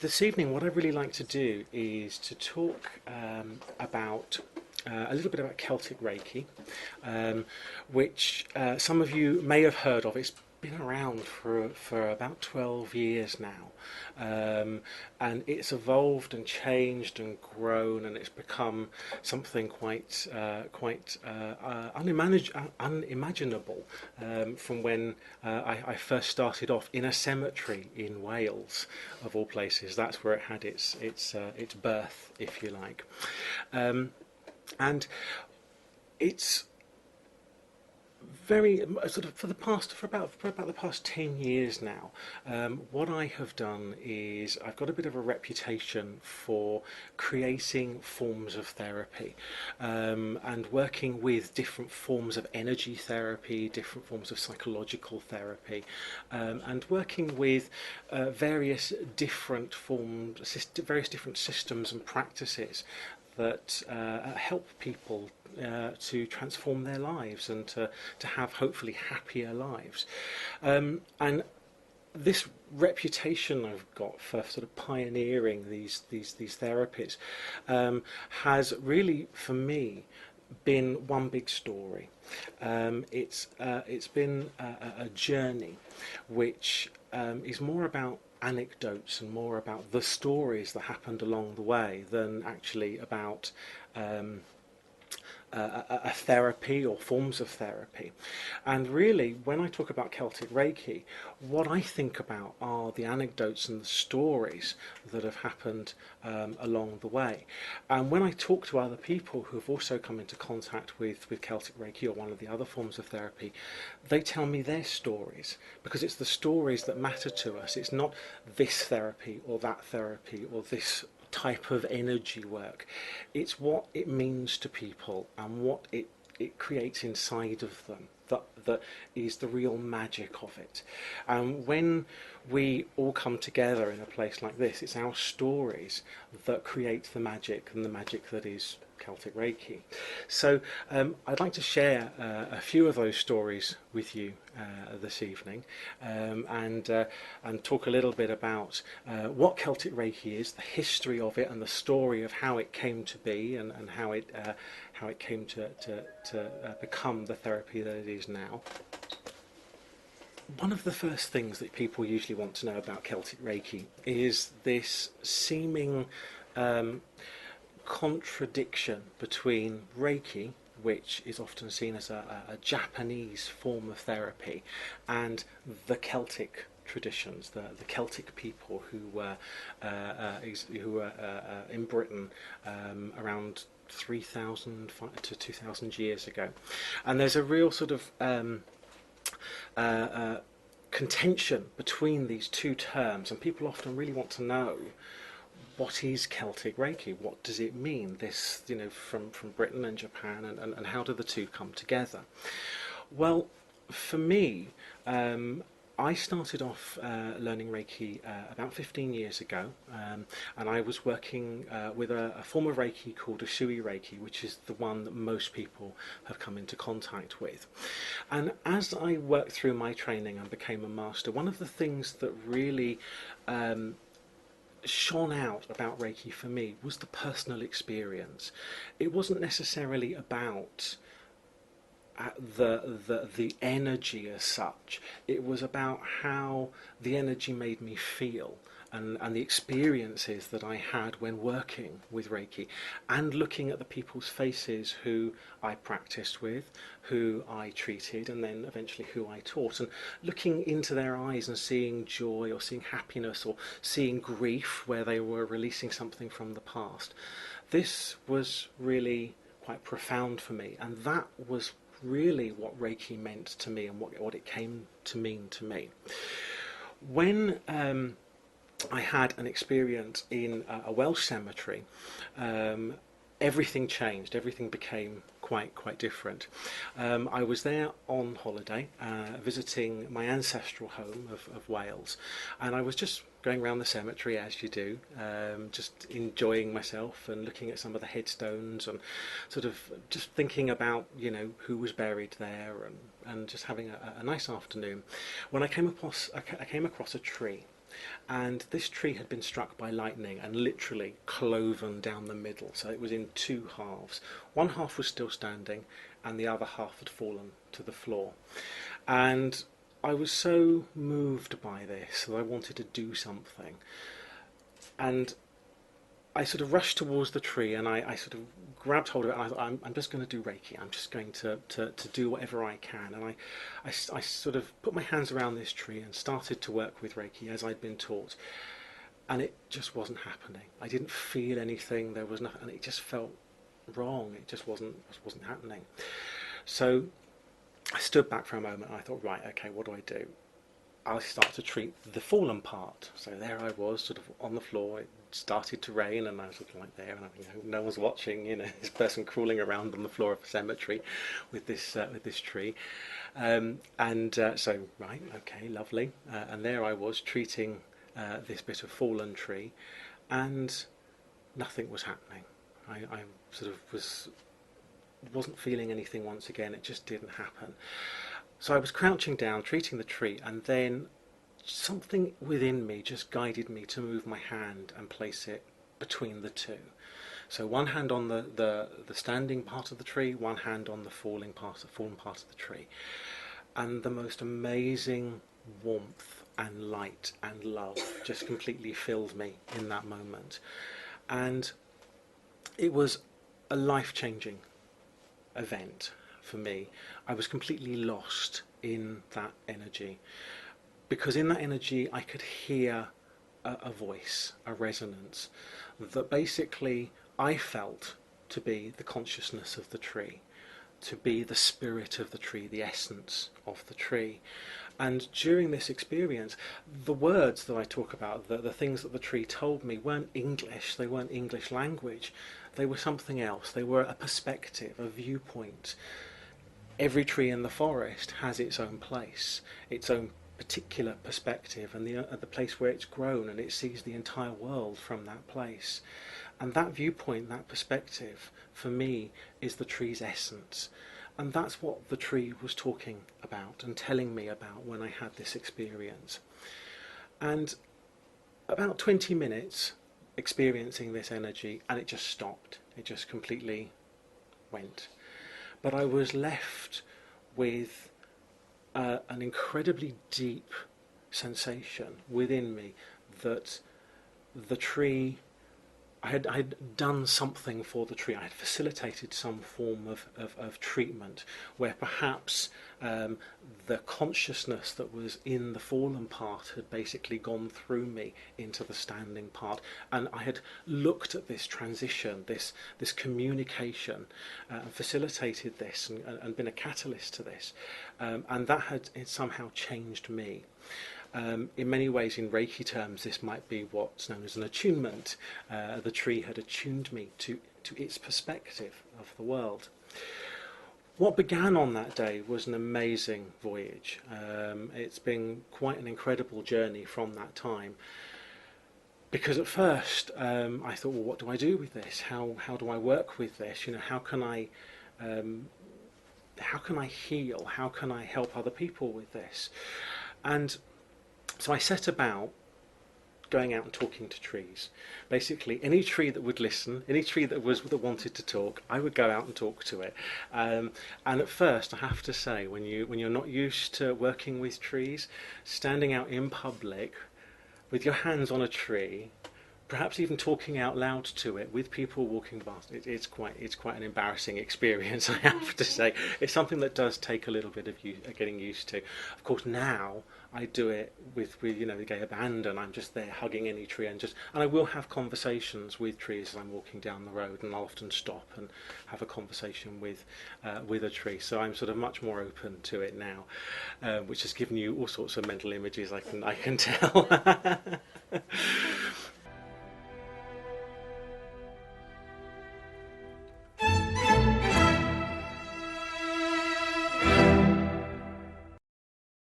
This evening, what I'd really like to do is to talk about a little bit about Celtic Reiki, which some of you may have heard of. It's been around for about 12 years now, and it's evolved and changed and grown, and it's become something quite unimaginable from when I first started off in a cemetery in Wales, of all places. That's where it had its birth, if you like, and it's very sort of for about the past 10 years now. What I have done is I've got a bit of a reputation for creating forms of therapy, and working with different forms of energy therapy, different forms of psychological therapy, and working with various different systems and practices that help people to transform their lives and to have hopefully happier lives. And this reputation I've got for sort of pioneering these therapies has really, for me, been one big story. It's been a journey which is more about anecdotes and more about the stories that happened along the way than actually about a therapy or forms of therapy. And really, when I talk about Celtic Reiki, what I think about are the anecdotes and the stories that have happened along the way. And when I talk to other people who have also come into contact with Celtic Reiki or one of the other forms of therapy, they tell me their stories, because it's the stories that matter to us. It's not this therapy or that therapy or this type of energy work. It's what it means to people and what it creates inside of them that is the real magic of it. And when we all come together in a place like this, it's our stories that create the magic, and the magic that is Celtic Reiki. So I'd like to share a few of those stories with you this evening, and talk a little bit about what Celtic Reiki is, the history of it, and the story of how it came to be, and how it came to become the therapy that it is now. One of the first things that people usually want to know about Celtic Reiki is this seeming contradiction between Reiki, which is often seen as a Japanese form of therapy, and the Celtic traditions, the Celtic people who were in Britain around 3,000 to 2,000 years ago. And there's a real sort of contention between these two terms, and people often really want to know, what is Celtic Reiki? What does it mean? This, from Britain and Japan, and how do the two come together? Well, for me, I started off learning Reiki about 15 years ago, and I was working with a form of Reiki called Usui Reiki, which is the one that most people have come into contact with. And as I worked through my training and became a master, one of the things that really shone out about Reiki for me was the personal experience. It wasn't necessarily about the energy as such. It was about how the energy made me feel, and the experiences that I had when working with Reiki, and looking at the people's faces who I practiced with, who I treated, and then eventually who I taught, and looking into their eyes and seeing joy or seeing happiness or seeing grief where they were releasing something from the past. This was really quite profound for me, and that was really what Reiki meant to me, and what it came to mean to me. When I had an experience in a Welsh cemetery, everything changed. Everything became quite different. I was there on holiday, visiting my ancestral home of Wales, and I was just going around the cemetery as you do, just enjoying myself and looking at some of the headstones, and sort of just thinking about who was buried there, and just having a nice afternoon, when I came across a tree. and this tree had been struck by lightning and literally cloven down the middle, so it was in two halves. One half was still standing and the other half had fallen to the floor. And I was so moved by this that I wanted to do something. And I sort of rushed towards the tree and I sort of grabbed hold of it and I thought, I'm just going to do Reiki. I'm just going to do whatever I can. And I sort of put my hands around this tree and started to work with Reiki as I'd been taught. And it just wasn't happening. I didn't feel anything. There was nothing, and it just felt wrong. It just wasn't happening. So I stood back for a moment and I thought, right, okay, what do I do? I'll start to treat the fallen part. So there I was, sort of on the floor. It started to rain, and I was looking like there, and I hope no one's watching. This person crawling around on the floor of a cemetery with this tree. So right, okay, lovely. And there I was treating this bit of fallen tree, and nothing was happening. I sort of wasn't feeling anything once again. It just didn't happen. So I was crouching down, treating the tree, and then something within me just guided me to move my hand and place it between the two. So one hand on the standing part of the tree, one hand on the fallen part of the tree. And the most amazing warmth and light and love just completely filled me in that moment. And it was a life-changing event for me. I was completely lost in that energy, because in that energy I could hear a voice, a resonance that basically I felt to be the consciousness of the tree, to be the spirit of the tree, the essence of the tree. And during this experience, the words that I talk about, the things that the tree told me, weren't English, they weren't English language, they were something else. They were a perspective, a viewpoint. Every tree in the forest has its own place, its own particular perspective, and the place where it's grown, and it sees the entire world from that place. And that viewpoint, that perspective, for me, is the tree's essence. And that's what the tree was talking about and telling me about when I had this experience. And about 20 minutes experiencing this energy, and it just stopped. It just completely went. But I was left with an incredibly deep sensation within me that the tree, I had done something for the tree. I had facilitated some form of treatment where perhaps the consciousness that was in the fallen part had basically gone through me into the standing part, and I had looked at this transition, this communication, and facilitated this and been a catalyst to this, and that had somehow changed me. In many ways, in Reiki terms, this might be what's known as an attunement. The tree had attuned me to its perspective of the world. What began on that day was an amazing voyage. It's been quite an incredible journey from that time. Because at first, I thought, well, what do I do with this? How do I work with this? How can I heal? How can I help other people with this? And so I set about going out and talking to trees. Basically, any tree that would listen, any tree that wanted to talk, I would go out and talk to it. And at first, I have to say, when you're not used to working with trees, standing out in public with your hands on a tree, perhaps even talking out loud to it with people walking past, it's quite an embarrassing experience, I have to say. It's something that does take a little bit of getting used to. Of course, now I do it with gay abandon. I'm just there hugging any tree, and I will have conversations with trees as I'm walking down the road, and I'll often stop and have a conversation with a tree. So I'm sort of much more open to it now, which has given you all sorts of mental images, I can tell.